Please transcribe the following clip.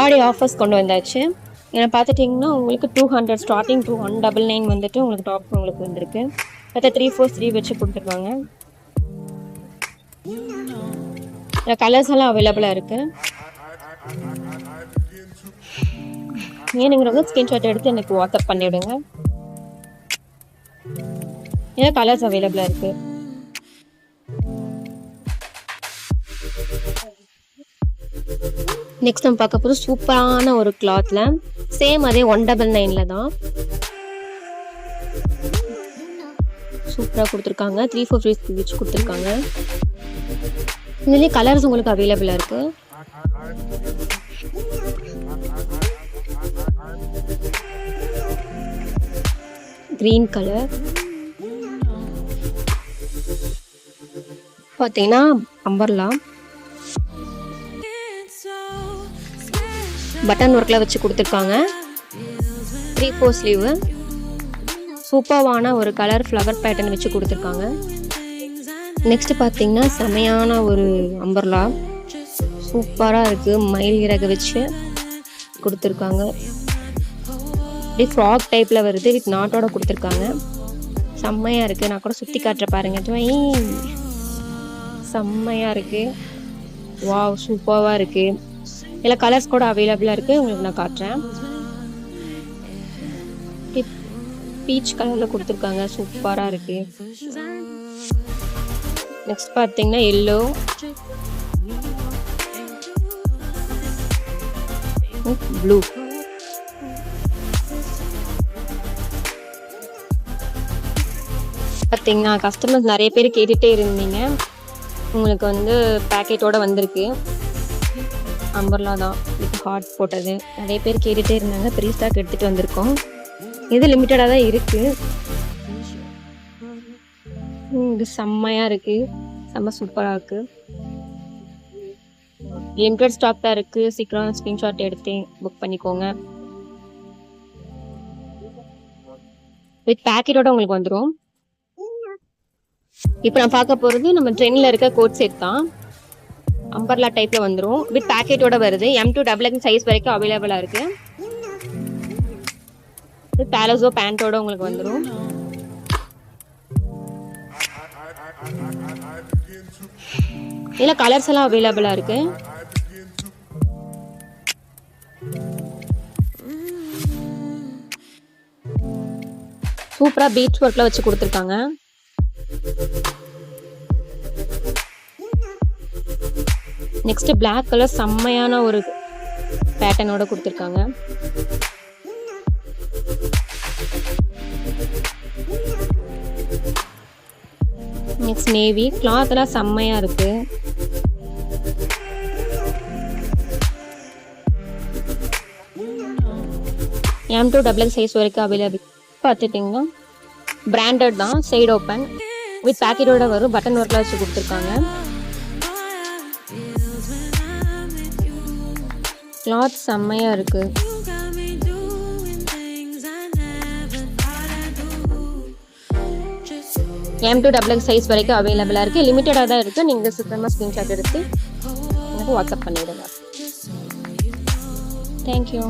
ஆடி offers கொண்டு வந்தாச்சு. ஏன்னா பார்த்துட்டிங்கன்னா உங்களுக்கு 200 ஸ்டார்டிங் to 199 வந்துட்டு உங்களுக்கு டாப் உங்களுக்கு வந்திருக்கு. மற்ற 343 வச்சு கொடுத்துருக்காங்க. கலர்ஸ் எல்லாம் அவைலபிளாக இருக்குது. வேணுங்கிறவங்க ஸ்க்ரீன்ஷாட் எடுத்து எனக்கு வாட்ஸ்அப் பண்ணிவிடுங்க. ஏன்னா கலர்ஸ் அவைலபிளாக இருக்குது. நெக்ஸ்ட் நம்ம பார்க்க போகிறது சூப்பரான ஒரு கிளாத்தில் சேம் அதே 199 தான் சூப்பராக கொடுத்துருக்காங்க. 343 வச்சு கொடுத்துருக்காங்க. இதுலேயே கலர்ஸ் உங்களுக்கு அவைலபிளாக இருக்குது. க்ரீன் கலர் பார்த்தீங்கன்னா அம்பர்லா பட்டன் ஒர்க்கில் வச்சு கொடுத்துருக்காங்க. 3/4 ஸ்லீவு சூப்பர்வான ஒரு கலர் ஃப்ளவர் பேட்டர்ன் வச்சு கொடுத்துருக்காங்க. நெக்ஸ்ட் பார்த்தீங்கன்னா செமையான ஒரு அம்பர்லா சூப்பராக இருக்குது. மயில் இறகு வச்சு கொடுத்துருக்காங்க. அப்படியே ஃப்ராக் டைப்பில் வருது. வித் நாட்டோட கொடுத்துருக்காங்க. செம்மையாக இருக்குது. நான் கூட சுற்றி காட்டுற பாருங்க. செம்மையாக இருக்குது. வாவ் சூப்பராக இருக்குது. இதில் கலர்ஸ் கூட அவைலபிளாக இருக்குது. உங்களுக்கு நான் காட்டுறேன். பீச் கலரில் கொடுத்துருக்காங்க. சூப்பராக இருக்குது. நெக்ஸ்ட் பார்த்தீங்கன்னா எல்லோ ப்ளூ பார்த்தீங்கன்னா கஸ்டமர்ஸ் நிறைய பேர் கேட்டுகிட்டே இருந்தீங்க. உங்களுக்கு வந்து பேக்கெட்டோட வந்திருக்கு. அம்பர்லா தான் இது ஹார்ட் போட்டது. நிறைய பேர் கேட்டுகிட்டே இருந்தாங்க. ப்ரீ ஸ்டாக் எடுத்துகிட்டு வந்திருக்கோம். இது லிமிட்டடாக தான் இருக்குது. இது செம்மையாக இருக்குது. செம்ம சூப்பராக இருக்குது. லிமிட்டட் ஸ்டாக் தான் இருக்குது. சீக்கிரம் ஸ்க்ரீன்ஷாட் எடுத்து புக் பண்ணிக்கோங்க. வித் பேக்கெட்டோட உங்களுக்கு வந்துடும். இப்போ நான் பார்க்க போகிறது நம்ம ட்ரெயினில் இருக்க கோட் செட் தான். அம்பர்லா டைப்பில் வந்துடும். வித் பேக்கெட்டோட வருது. M to XXL சைஸ் வரைக்கும் அவைலபிளாக இருக்குது. வித் பேலோசோ பேண்ட்டோட உங்களுக்கு வந்துடும். இதில் கலர்ஸ் எல்லாம் அவைலபிளாக இருக்குது. சூப்பராக பீச் ஒர்க்கில் வச்சு கொடுத்துருக்காங்க. நெக்ஸ்ட் பிளாக் கலர் செம்மையான ஒரு பேட்டர்னோட கொடுத்துருக்காங்க. நெக்ஸ்ட் நேவி கிளாத் எல்லாம் செம்மையா இருக்கு. M to XXL சைஸ் வரைக்கும் அவைலபிள். பார்த்துட்டிங்கன்னா பிராண்டட் தான். சைடு ஓப்பன் வித் பேக்கெட்டோட வரும். பட்டன் ஒர்க்கில் வச்சு கொடுத்துருக்காங்க. கிளாத் செம்மையாக இருக்குது. M to XXL சைஸ் வரைக்கும் அவைலபிளாக இருக்குது. லிமிட்டடாக தான் இருக்குது. நீங்கள் சீக்கிரமாக ஸ்க்ரீன்ஷாட் எடுத்து எனக்கு வாட்ஸ்அப் பண்ணிவிடுங்க. தேங்க்யூ.